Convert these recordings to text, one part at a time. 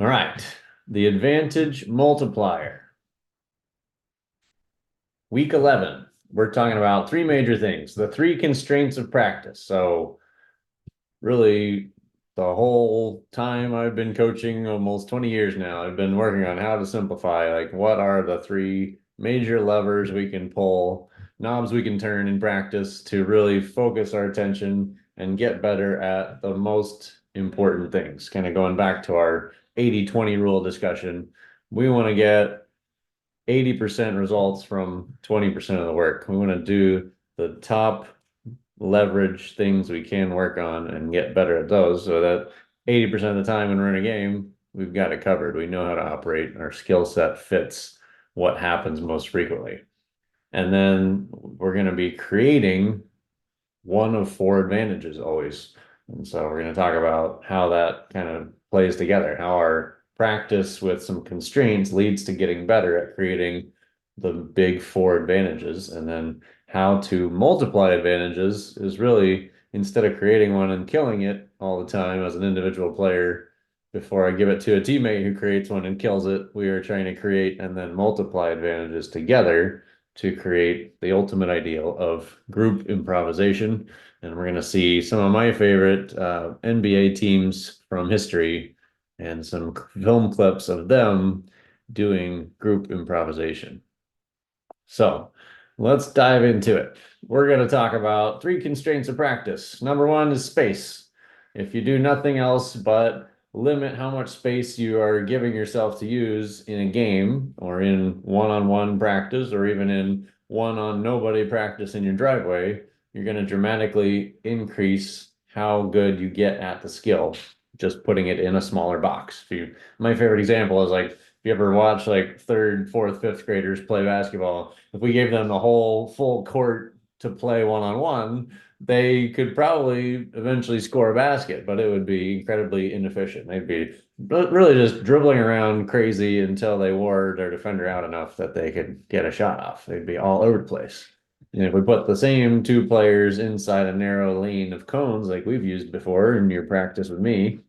All right. The advantage multiplier. Week 11, we're talking about three major things. The three constraints of practice. So really the whole time I've been coaching, almost 20 years now, I've been working on how to simplify, like what are the three major levers we can pull, knobs we can turn in practice to really focus our attention and get better at the most important things. Kind of going back to our 80-20 rule discussion, we want to get 80% results from 20% of the work. We want to do the top leverage things we can work on and get better at those so that 80% of the time when we're in a game, we've got it covered. We know how to operate. Our skill set fits what happens most frequently. And then we're going to be creating one of four advantages always. And so we're going to talk about how that kind of plays together, how our practice with some constraints leads to getting better at creating the big four advantages. And then how to multiply advantages is really, instead of creating one and killing it all the time as an individual player, before I give it to a teammate who creates one and kills it, we are trying to create and then multiply advantages together to create the ultimate ideal of group improvisation. And we're going to see some of my favorite NBA teams from history and some film clips of them doing group improvisation. So let's dive into it. We're going to talk about three constraints of practice. Number one is space. If you do nothing else but limit how much space you are giving yourself to use in a game or in one-on-one practice or even in one-on-nobody practice in your driveway, you're going to dramatically increase how good you get at the skill, just putting it in a smaller box. My favorite example is like, if you ever watch like third, fourth, fifth graders play basketball, if we gave them the whole full court to play one-on-one, they could probably eventually score a basket, but it would be incredibly inefficient. They'd be really just dribbling around crazy until they wore their defender out enough that they could get a shot off. They'd be all over the place. And if we put the same two players inside a narrow lane of cones like we've used before in your practice with me,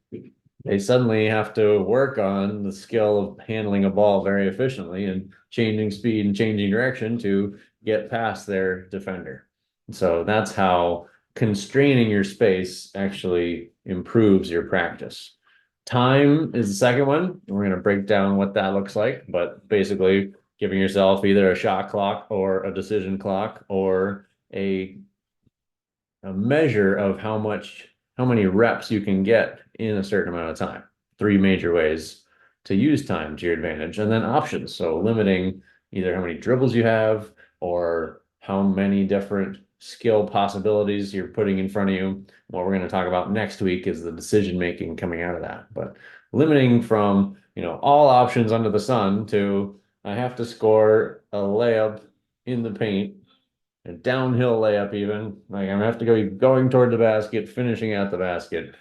they suddenly have to work on the skill of handling a ball very efficiently and changing speed and changing direction to get past their defender. So that's how constraining your space actually improves your practice. Time is the second one. We're going to break down what that looks like, but basically giving yourself either a shot clock or a decision clock or a measure of how many reps you can get in a certain amount of time. Three major ways to use time to your advantage. And then options. So limiting either how many dribbles you have or how many different skill possibilities you're putting in front of you. What we're going to talk about next week is the decision making coming out of that. But limiting from, all options under the sun to I have to score a layup in the paint, a downhill layup even. Like I'm gonna have to go going toward the basket, finishing at the basket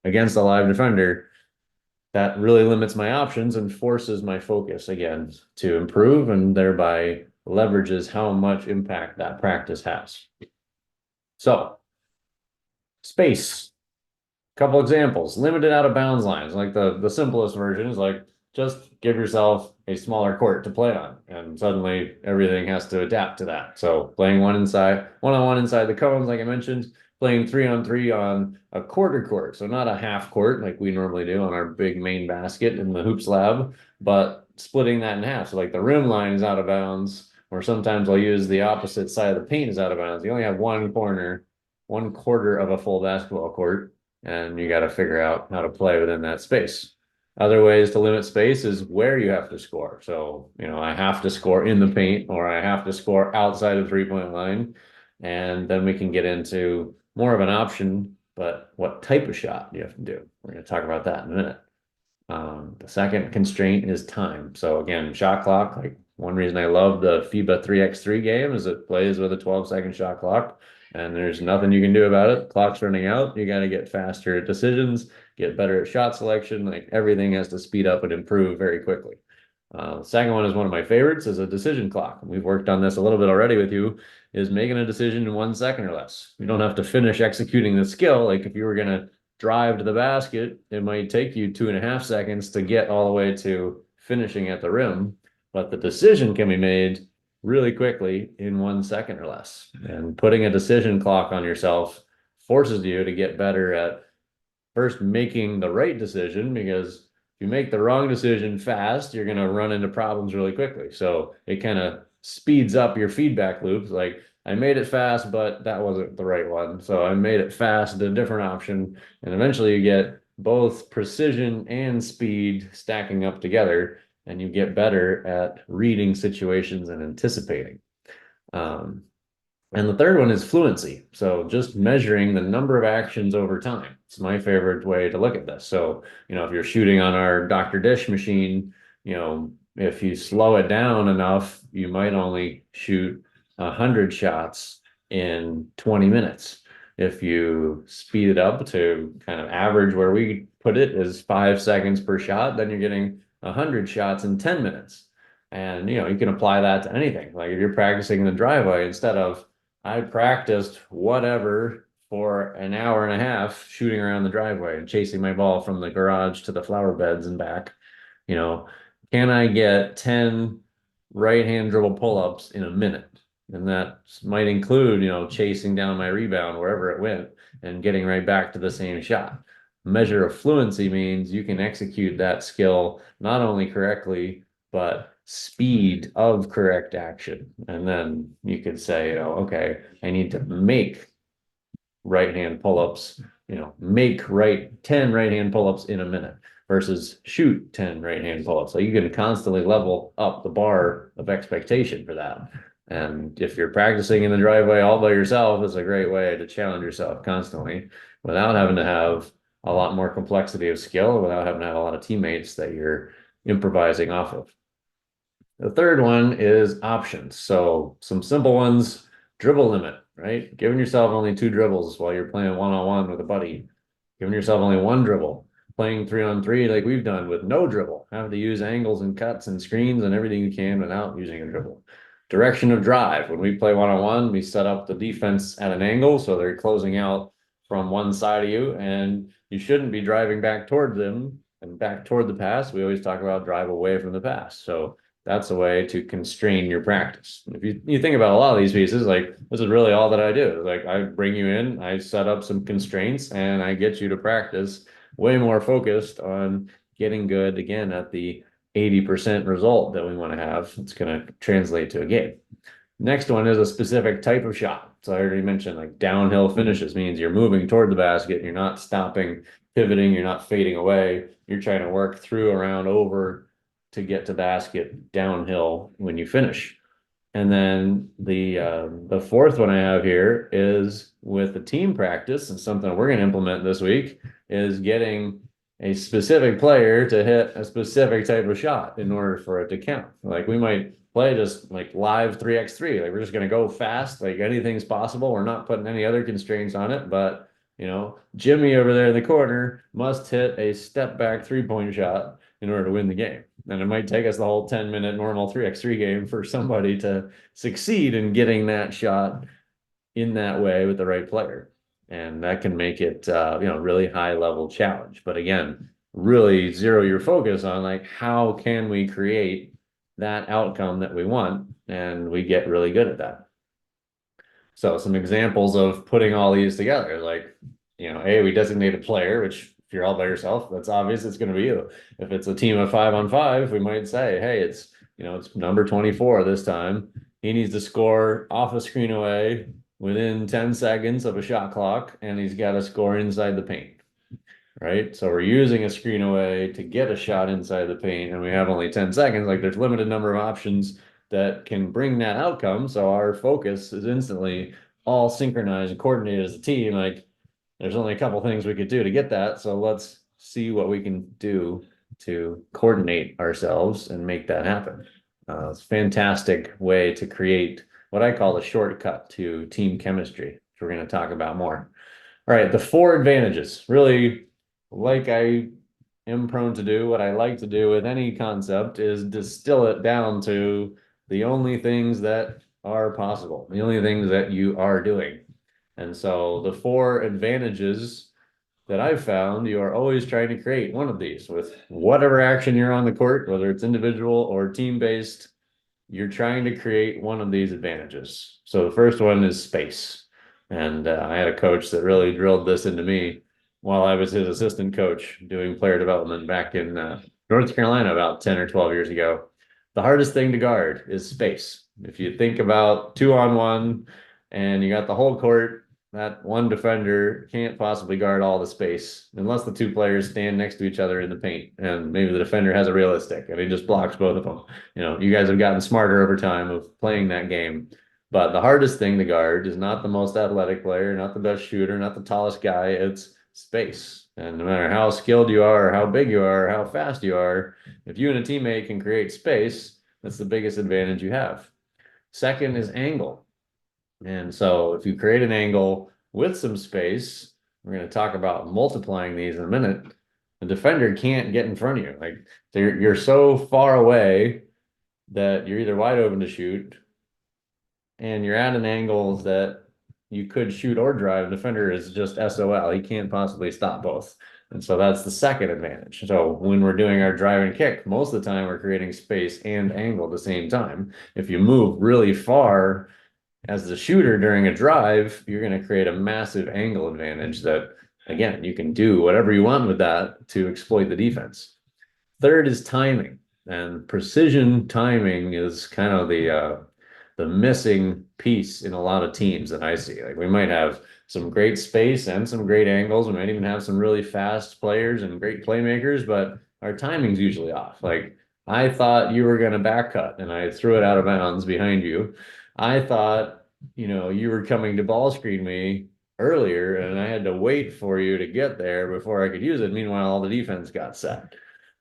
against a live defender. That really limits my options and forces my focus again to improve and thereby leverages how much impact that practice has. So, space. Couple examples. Limited out of bounds lines. Like the simplest version is like just give yourself a smaller court to play on, and suddenly everything has to adapt to that. So playing one-on-one inside the cones, like I mentioned, playing 3-on-3 on a quarter court. So not a half court like we normally do on our big main basket in the hoops lab, but splitting that in half. So like the rim line is out of bounds, or sometimes I'll use the opposite side of the paint is out of bounds. You only have one corner, one quarter of a full basketball court, and you got to figure out how to play within that space. Other ways to limit space is where you have to score. So, I have to score in the paint or I have to score outside of 3-point line. And then we can get into more of an option, but what type of shot do you have to do? We're going to talk about that in a minute. The second constraint is time. So again, shot clock, like one reason I love the FIBA 3x3 game is it plays with a 12-second shot clock. And there's nothing you can do about it. Clock's running out. You got to get faster at decisions, get better at shot selection. Like everything has to speed up and improve very quickly. The second one is one of my favorites is a decision clock. We've worked on this a little bit already with you, is making a decision in 1 second or less. You don't have to finish executing the skill. Like if you were going to drive to the basket, it might take you 2.5 seconds to get all the way to finishing at the rim, but the decision can be made really quickly in 1 second or less. And putting a decision clock on yourself forces you to get better at first making the right decision, because if you make the wrong decision fast, you're going to run into problems really quickly. So it kind of speeds up your feedback loops. Like, I made it fast, but that wasn't the right one. So I made it fast, a different option. And eventually you get both precision and speed stacking up together, and you get better at reading situations and anticipating. Um, and the third one is fluency. So just measuring the number of actions over time. It's my favorite way to look at this. So, if you're shooting on our Dr. Dish machine, if you slow it down enough, you might only shoot 100 shots in 20 minutes. If you speed it up to kind of average, where we put it is 5 seconds per shot, then you're getting 100 shots in 10 minutes. And, you can apply that to anything. Like, if you're practicing in the driveway, instead of I practiced whatever for an hour and a half shooting around the driveway and chasing my ball from the garage to the flower beds and back. You know, can I get 10 right hand dribble pull-ups in a minute? And that might include, chasing down my rebound wherever it went and getting right back to the same shot. Measure of fluency means you can execute that skill not only correctly, but speed of correct action. And then you could say, okay, I need to make right hand pull-ups, make 10 right hand pull-ups in a minute versus shoot 10 right hand pull-ups. So you can constantly level up the bar of expectation for that. And if you're practicing in the driveway all by yourself, it's a great way to challenge yourself constantly without having to have a lot more complexity of skill, without having to have a lot of teammates that you're improvising off of. The third one is options. So some simple ones: dribble limit, right? Giving yourself only 2 dribbles while you're playing one-on-one with a buddy. Giving yourself only 1 dribble. Playing 3-on-3 like we've done with no dribble. Having to use angles and cuts and screens and everything you can without using a dribble. Direction of drive. When we play one-on-one, we set up the defense at an angle, so they're closing out from one side of you, and you shouldn't be driving back toward them and back toward the pass. We always talk about drive away from the pass. So that's a way to constrain your practice. If you think about a lot of these pieces, like, this is really all that I do. Like, I bring you in, I set up some constraints, and I get you to practice way more focused on getting good again at the 80% result that we want to have. It's going to translate to a game. Next one is a specific type of shot. So I already mentioned, like, downhill finishes means you're moving toward the basket. You're not stopping, pivoting. You're not fading away. You're trying to work through, around, over to get to basket downhill when you finish. And then the fourth one I have here is with the team practice, and something we're going to implement this week is getting a specific player to hit a specific type of shot in order for it to count. Like, we might play just like live 3x3. Like, we're just going to go fast, like anything's possible. We're not putting any other constraints on it, but Jimmy over there in the corner must hit a step back 3-point shot in order to win the game. And it might take us the whole 10-minute normal 3x3 game for somebody to succeed in getting that shot in that way with the right player. And that can make it, really high level challenge. But again, really zero your focus on, like, how can we create that outcome that we want? And we get really good at that. So some examples of putting all these together, like, we designate a player, which if you're all by yourself, that's obvious it's going to be you. If it's a team of 5-on-5, we might say, hey, it's number 24 this time. He needs to score off a screen away within 10 seconds of a shot clock, and he's got to score inside the paint. Right? So we're using a screen away to get a shot inside the paint, and we have only 10 seconds. Like, there's limited number of options that can bring that outcome. So our focus is instantly all synchronized and coordinated as a team. Like, there's only a couple things we could do to get that. So let's see what we can do to coordinate ourselves and make that happen. It's a fantastic way to create what I call a shortcut to team chemistry, which we're going to talk about more. All right, the 4 advantages. Really, like I am prone to do, what I like to do with any concept is distill it down to the only things that are possible, the only things that you are doing. And so the 4 advantages that I've found, you are always trying to create one of these with whatever action you're on the court, whether it's individual or team-based, you're trying to create one of these advantages. So the first one is space. And I had a coach that really drilled this into me while I was his assistant coach doing player development back in North Carolina about 10 or 12 years ago. The hardest thing to guard is space. If you think about 2-on-1 and you got the whole court, that one defender can't possibly guard all the space unless the two players stand next to each other in the paint and maybe the defender has a realistic and he just blocks both of them. You guys have gotten smarter over time of playing that game. But the hardest thing to guard is not the most athletic player, not the best shooter, not the tallest guy. It's space. And no matter how skilled you are, or how big you are, or how fast you are, if you and a teammate can create space, that's the biggest advantage you have. Second is angle. And so if you create an angle with some space, we're going to talk about multiplying these in a minute. The defender can't get in front of you. Like you're so far away that you're either wide open to shoot and you're at an angle that you could shoot or drive. The defender is just SOL. He can't possibly stop both. And so that's the second advantage. So when we're doing our drive and kick, most of the time we're creating space and angle at the same time. If you move really far as the shooter during a drive, you're going to create a massive angle advantage that, again, you can do whatever you want with that to exploit the defense. Third is timing, and precision timing is kind of the missing piece in a lot of teams that I see. Like we might have some great space and some great angles. We might even have some really fast players and great playmakers, but our timing's usually off. Like I thought you were going to back cut and I threw it out of bounds behind you. I thought, you were coming to ball screen me earlier and I had to wait for you to get there before I could use it. Meanwhile, all the defense got set.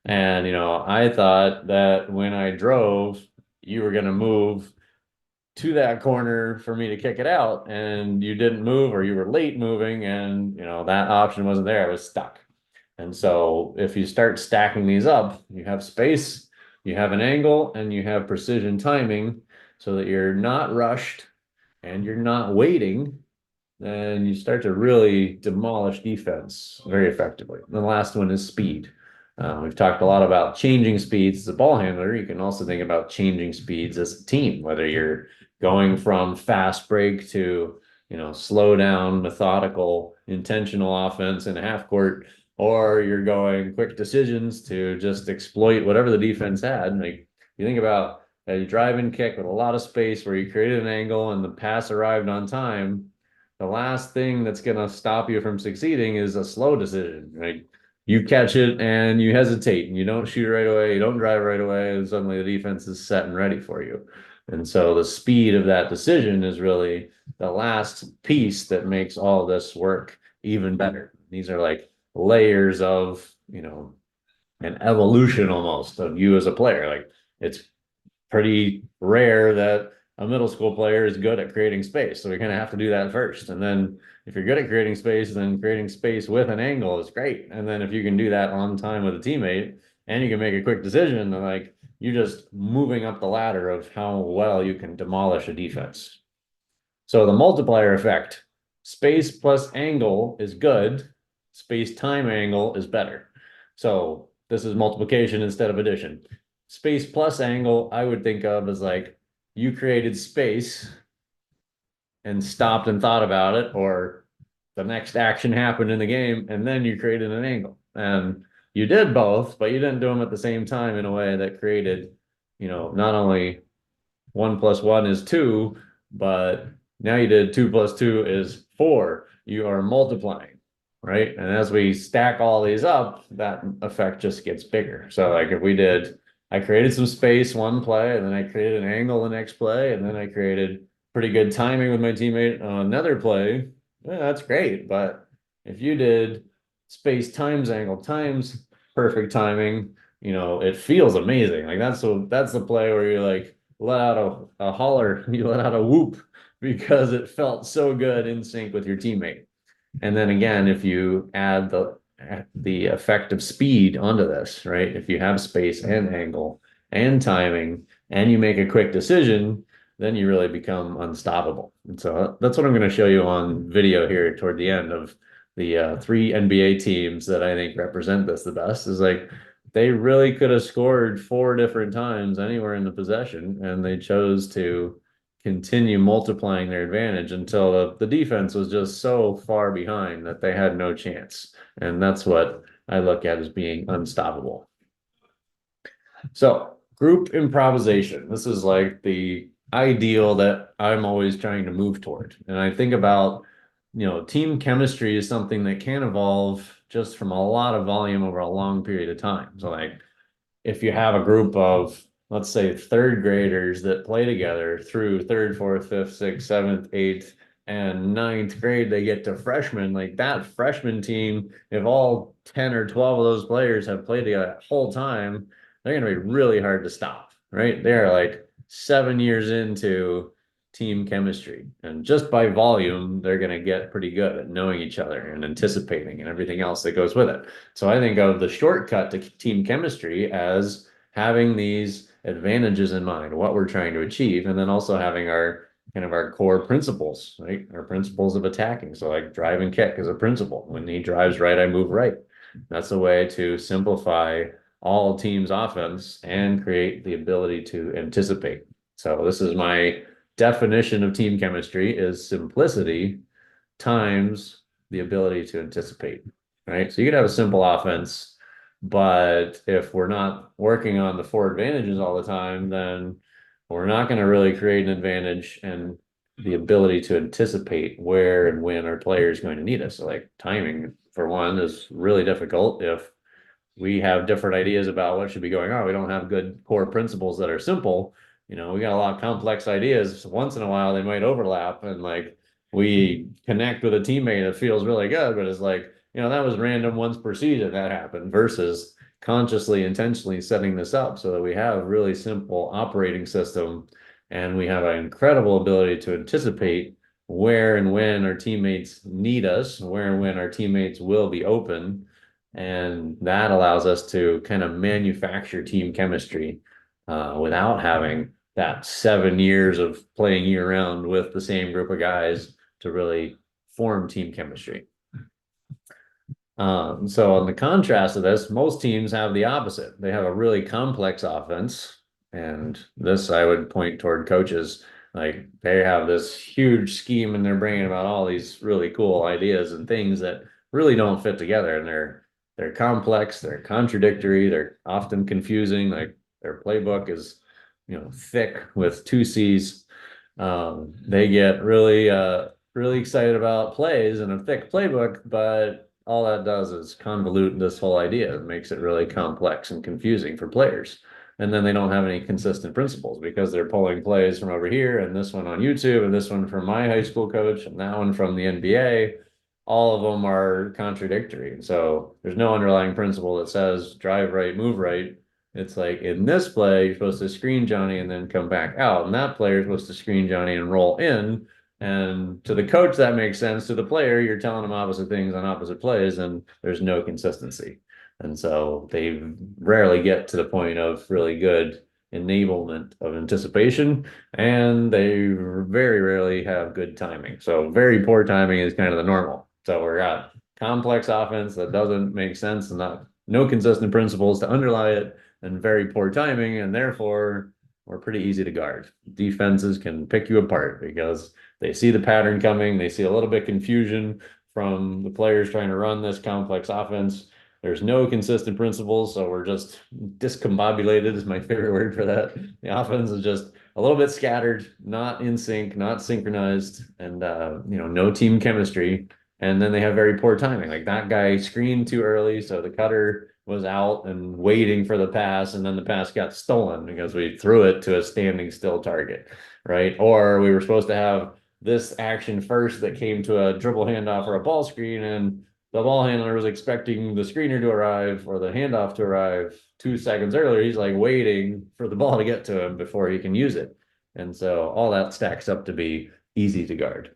And, I thought that when I drove, you were going to move to that corner for me to kick it out and you didn't move or you were late moving and, that option wasn't there. I was stuck. And so if you start stacking these up, you have space, you have an angle, and you have precision timing so that you're not rushed and you're not waiting, then you start to really demolish defense very effectively. And the last one is speed. We've talked a lot about changing speeds as a ball handler. You can also think about changing speeds as a team, whether you're going from fast break to, slow down, methodical, intentional offense in a half court, or you're going quick decisions to just exploit whatever the defense had. Like you think about a drive and kick with a lot of space where you created an angle and the pass arrived on time. The last thing that's going to stop you from succeeding is a slow decision, right? You catch it and you hesitate and you don't shoot right away, you don't drive right away, and suddenly the defense is set and ready for you. And so the speed of that decision is really the last piece that makes all this work even better. These are like layers of, an evolution almost of you as a player. Like it's pretty rare that a middle school player is good at creating space. So we kind of have to do that first. And then if you're good at creating space, then creating space with an angle is great. And then if you can do that on time with a teammate and you can make a quick decision, then like you're just moving up the ladder of how well you can demolish a defense. So the multiplier effect, space plus angle is good. Space time angle is better. So this is multiplication instead of addition. Space plus angle, I would think of as like you created space and stopped and thought about it, or the next action happened in the game and then you created an angle. And you did both, but you didn't do them at the same time in a way that created, not only 1 + 1 is 2, but now you did 2 + 2 is 4. You are multiplying, right? And as we stack all these up, that effect just gets bigger. So like if I created some space one play, and then I created an angle the next play, and then I created pretty good timing with my teammate on another play. Yeah, that's great. But if you did space times angle times perfect timing, it feels amazing. Like that's the play where you like let out a holler, you let out a whoop because it felt so good in sync with your teammate. And then again, if you add the effect of speed onto this, right? If you have space and angle and timing and you make a quick decision, then you really become unstoppable. And so that's what I'm going to show you on video here toward the end of the three NBA teams that I think represent this the best is like they really could have scored four different times anywhere in the possession, and they chose to continue multiplying their advantage until the defense was just so far behind that they had no chance. And that's what I look at as being unstoppable. So, group improvisation. This is like the ideal that I'm always trying to move toward. And I think about, team chemistry is something that can evolve just from a lot of volume over a long period of time. So, like, if you have a group of, let's say, third graders that play together through third, fourth, fifth, sixth, seventh, eighth, and ninth grade, they get to freshmen, like that freshman team, if all 10 or 12 of those players have played together that whole time, they're going to be really hard to stop, right? They're like 7 years into team chemistry. And just by volume, they're going to get pretty good at knowing each other and anticipating and everything else that goes with it. So I think of the shortcut to team chemistry as having these advantages in mind, what we're trying to achieve, and then also having our kind of our core principles, right? Our principles of attacking. So like drive and kick is a principle. When he drives right, I move right. That's a way to simplify all teams' offense and create the ability to anticipate. So this is my definition of team chemistry is simplicity times the ability to anticipate, right? So you could have a simple offense, but if we're not working on the four advantages all the time, then we're not going to really create an advantage and the ability to anticipate where and when our player is going to need us. So like timing, for one, is really difficult if we have different ideas about what should be going on. We don't have good core principles that are simple. We got a lot of complex ideas. Once in a while, they might overlap, and like we connect with a teammate that feels really good, but it's like, that was random once per season that happened versus consciously, intentionally setting this up so that we have a really simple operating system and we have an incredible ability to anticipate where and when our teammates need us, where and when our teammates will be open. And that allows us to kind of manufacture team chemistry without having that 7 years of playing year round with the same group of guys to really form team chemistry. So on the contrast of this, most teams have the opposite. They have a really complex offense. And this I would point toward coaches. Like they have this huge scheme in their brain about all these really cool ideas and things that really don't fit together. And they're complex, they're contradictory, they're often confusing. Like their playbook is, thick with two C's. They get really excited about plays and a thick playbook, but all that does is convolute this whole idea. It makes it really complex and confusing for players. And then they don't have any consistent principles because they're pulling plays from over here and this one on YouTube and this one from my high school coach and that one from the NBA. All of them are contradictory. And so there's no underlying principle that says drive right, move right. It's like in this play, you're supposed to screen Johnny and then come back out. And that player is supposed to screen Johnny and roll in. And to the coach, that makes sense. To the player, you're telling them opposite things on opposite plays, and there's no consistency. And so they rarely get to the point of really good enablement of anticipation, and they very rarely have good timing. So very poor timing is kind of the normal. So we're got complex offense that doesn't make sense and no consistent principles to underlie it, and very poor timing, and therefore we're pretty easy to guard. Defenses can pick you apart because they see the pattern coming, they see a little bit confusion from the players trying to run this complex offense. There's no consistent principles, so we're just discombobulated is my favorite word for that. The offense is just a little bit scattered, not in sync, not synchronized, and no team chemistry. And then they have very poor timing. Like that guy screened too early, so the cutter was out and waiting for the pass, and then the pass got stolen because we threw it to a standing still target, right? Or we were supposed to have this action first that came to a dribble handoff or a ball screen, and the ball handler was expecting the screener to arrive or the handoff to arrive 2 seconds earlier. He's like waiting for the ball to get to him before he can use it. And so all that stacks up to be easy to guard.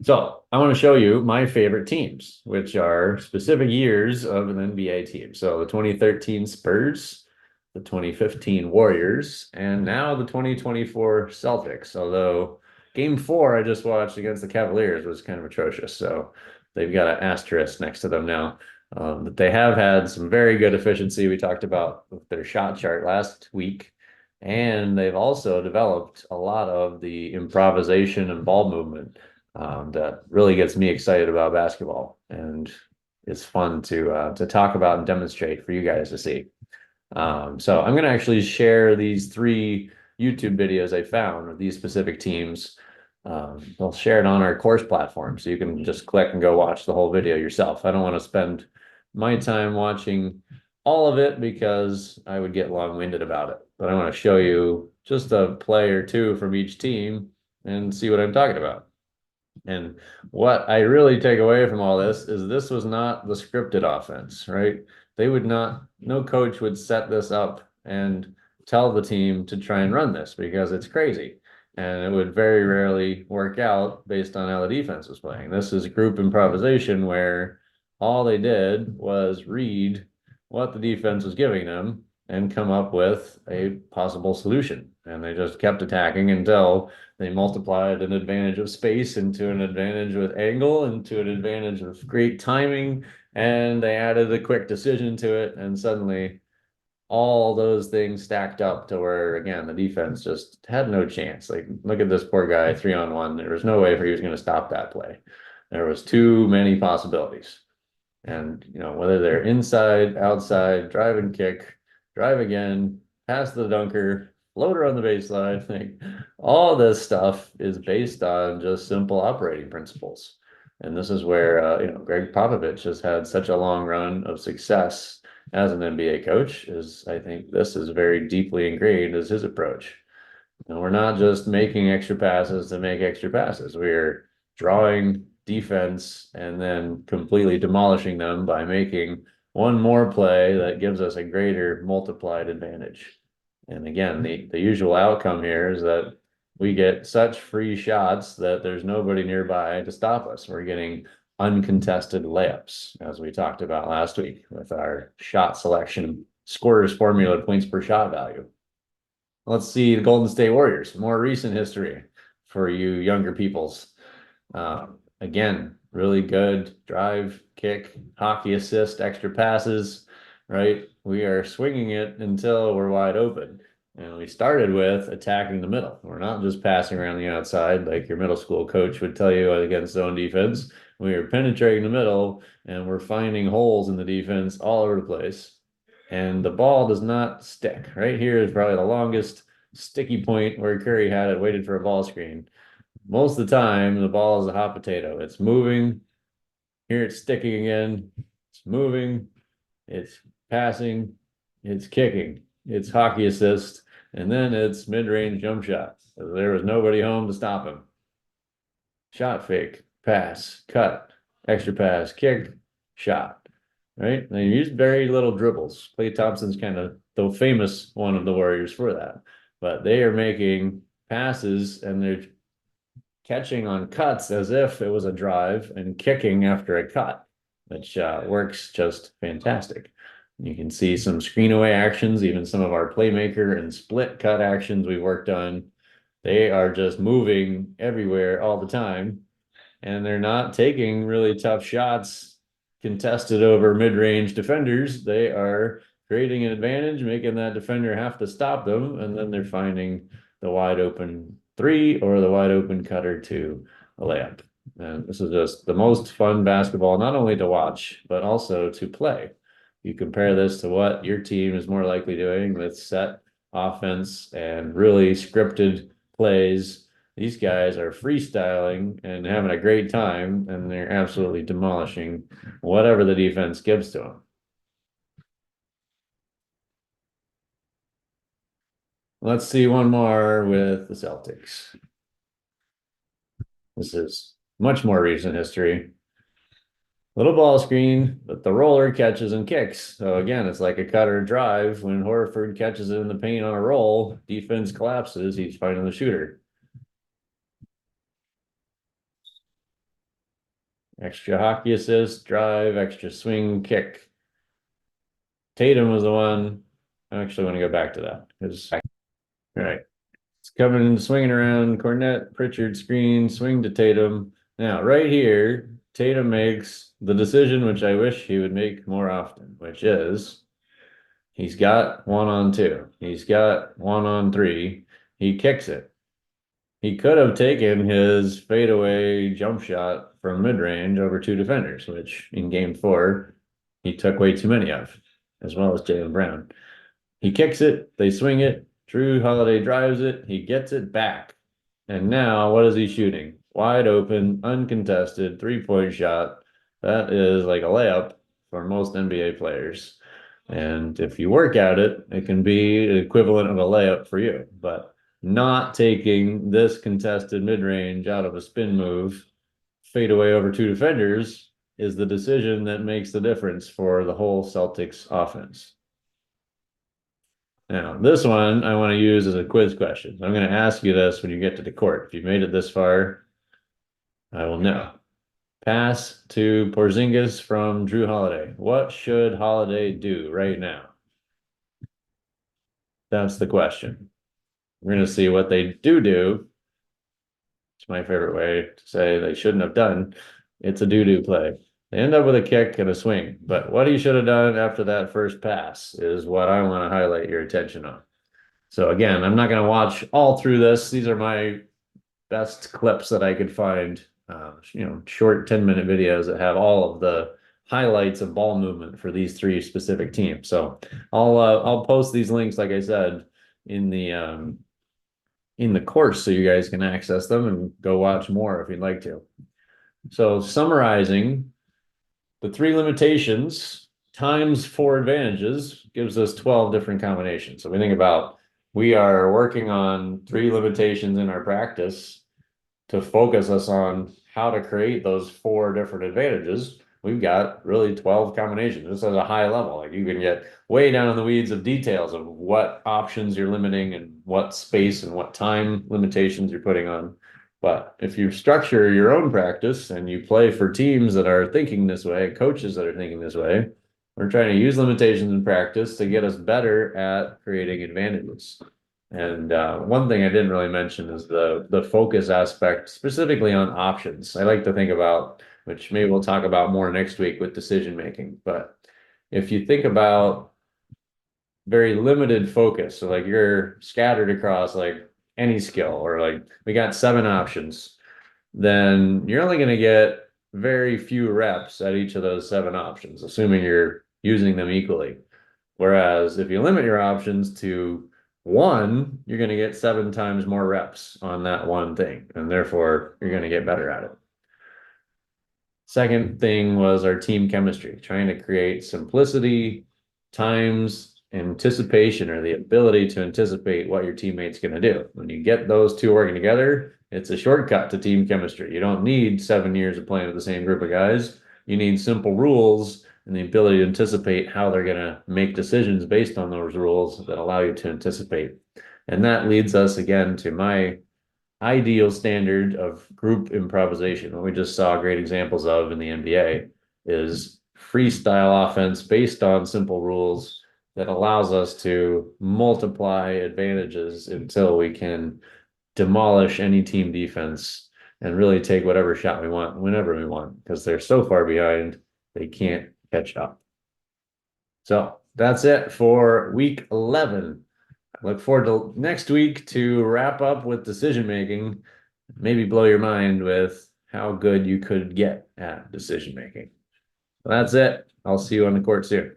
So I want to show you my favorite teams, which are specific years of an NBA team. So the 2013 Spurs, the 2015 Warriors, and now the 2024 Celtics. Although Game 4 I just watched against the Cavaliers was kind of atrocious. So they've got an asterisk next to them now. But they have had some very good efficiency. We talked about with their shot chart last week. And they've also developed a lot of the improvisation and ball movement that really gets me excited about basketball. And it's fun to talk about and demonstrate for you guys to see. So I'm going to actually share these 3 YouTube videos I found of these specific teams. I'll share it on our course platform so you can just click and go watch the whole video yourself. I don't want to spend my time watching all of it because I would get long-winded about it. But I want to show you just a play or 2 from each team and see what I'm talking about. And what I really take away from all this was not the scripted offense, right? They would not, no coach would set this up and tell the team to try and run this because it's crazy. And it would very rarely work out based on how the defense was playing. This is group improvisation where all they did was read what the defense was giving them and come up with a possible solution. And they just kept attacking until they multiplied an advantage of space into an advantage with angle, into an advantage of great timing, and they added a quick decision to it. And suddenly all those things stacked up to where, again, the defense just had no chance. Like, look at this poor guy 3-on-1. There was no way he was going to stop that play. There was too many possibilities. And, whether they're inside, outside, drive and kick, drive again, pass the dunker, floater on the baseline, like all this stuff is based on just simple operating principles. And this is where, Greg Popovich has had such a long run of success as an NBA coach. I think this is very deeply ingrained as his approach. We're not just making extra passes to make extra passes. We're drawing defense and then completely demolishing them by making one more play that gives us a greater multiplied advantage. And again, the usual outcome here is that we get such free shots that there's nobody nearby to stop us. We're getting uncontested layups, as we talked about last week with our shot selection scorers formula points per shot value. Let's see the Golden State Warriors, more recent history for you younger peoples. Again, really good drive, kick, hockey assist, extra passes, right? We are swinging it until we're wide open. And we started with attacking the middle. We're not just passing around the outside like your middle school coach would tell you against zone defense. We are penetrating the middle and we're finding holes in the defense all over the place. And the ball does not stick. Right here is probably the longest sticky point where Curry had it, waited for a ball screen. Most of the time, the ball is a hot potato. It's moving. Here it's sticking again. It's moving. It's passing. It's kicking. It's hockey assist. And then it's mid-range jump shot. There was nobody home to stop him. Shot fake, pass, cut, extra pass, kick, shot. Right? They use very little dribbles. Klay Thompson's kind of the famous one of the Warriors for that. But they are making passes and they're catching on cuts as if it was a drive and kicking after a cut, which works just fantastic. You can see some screen away actions, even some of our playmaker and split cut actions we worked on. They are just moving everywhere all the time, and they're not taking really tough shots contested over mid-range defenders. They are creating an advantage, making that defender have to stop them, and then they're finding the wide open 3 or the wide open cutter to a layup. And this is just the most fun basketball, not only to watch, but also to play. You compare this to what your team is more likely doing with set offense and really scripted plays. These guys are freestyling and having a great time, and they're absolutely demolishing whatever the defense gives to them. Let's see one more with the Celtics. This is much more recent history. Little ball screen, but the roller catches and kicks. So again, it's like a cutter drive. When Horford catches it in the paint on a roll, defense collapses. He's finding the shooter. Extra hockey assist, drive, extra swing, kick. Tatum was the one. I actually want to go back to that because, all right, it's coming, swinging around. Cornette, Pritchard screen, swing to Tatum. Now, right here, Tatum makes the decision, which I wish he would make more often, which is he's got 1-on-2. He's got 1-on-3. He kicks it. He could have taken his fadeaway jump shot from mid-range over two defenders, which in game 4, he took way too many of, as well as Jaylen Brown. He kicks it, they swing it, Jrue Holiday drives it, he gets it back. And now what is he shooting? Wide open, uncontested, three-point shot. That is like a layup for most NBA players. And if you work at it, it can be the equivalent of a layup for you. But not taking this contested mid-range out of a spin move, fade away over two defenders, is the decision that makes the difference for the whole Celtics offense. Now, this one I want to use as a quiz question. I'm going to ask you this when you get to the court. If you've made it this far, I will know. Pass to Porzingis from Jrue Holiday. What should Holiday do right now? That's the question. We're going to see what they do. It's my favorite way to say they shouldn't have done. It's a do play. They end up with a kick and a swing, but what he should have done after that first pass is what I want to highlight your attention on. So again, I'm not going to watch all through this. These are my best clips that I could find, short 10-minute videos that have all of the highlights of ball movement for these three specific teams. So I'll post these links, like I said, in the course so you guys can access them and go watch more if you'd like to. So summarizing, the 3 limitations times 4 advantages gives us 12 different combinations. So we think about, we are working on 3 limitations in our practice to focus us on how to create those 4 different advantages. We've got really 12 combinations. This is a high level. Like, you can get way down in the weeds of details of what options you're limiting and what space and what time limitations you're putting on. But if you structure your own practice and you play for teams that are thinking this way, coaches that are thinking this way, we're trying to use limitations in practice to get us better at creating advantages. And one thing I didn't really mention is the focus aspect, specifically on options. I like to think about, which maybe we'll talk about more next week with decision making. But if you think about very limited focus, so like you're scattered across like any skill, or like we got 7 options, then you're only going to get very few reps at each of those 7 options, assuming you're using them equally. Whereas if you limit your options to 1, you're going to get 7 times more reps on that one thing, and therefore you're going to get better at it. Second thing was our team chemistry, trying to create simplicity times anticipation, or the ability to anticipate what your teammate's going to do. When you get those 2 working together, it's a shortcut to team chemistry. You don't need 7 years of playing with the same group of guys. You need simple rules and the ability to anticipate how they're going to make decisions based on those rules that allow you to anticipate. And that leads us again to my ideal standard of group improvisation. What we just saw great examples of in the NBA is freestyle offense based on simple rules that allows us to multiply advantages until we can demolish any team defense and really take whatever shot we want whenever we want, because they're so far behind they can't catch up. So that's it for week 11. I look forward to next week to wrap up with decision making, maybe blow your mind with how good you could get at decision making. So that's it. I'll see you on the court soon.